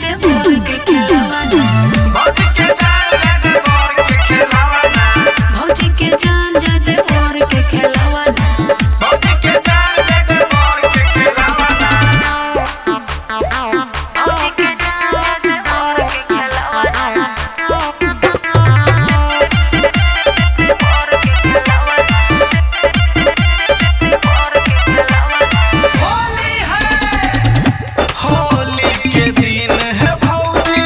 देवर के खिलावाना। भौजी के जान जा देवर के खिलावाना। भौजी के जान जा देवर के खिलावाना। भौजी के जान जा देवर के खिलावाना। भौजी के जान जा देवर के खिलावाना। होली है, होली के दिन है भौजी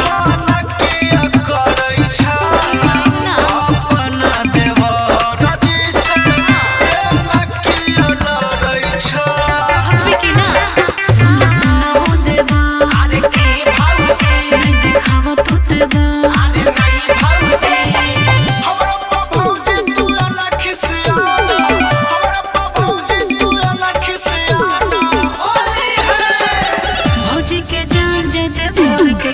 माना किया करै छा अपना देवर जी से ना किया डरै छा। हमें की ना सुन सुनो देवा। अरे की भौजी नहीं दिखावा तो देवा। अरे नहीं भौजी हमरा भौजी तू ना खिसियाना। हमरा भौजी तू ना खिसियाना। होली है भौजी के जान जा देवर के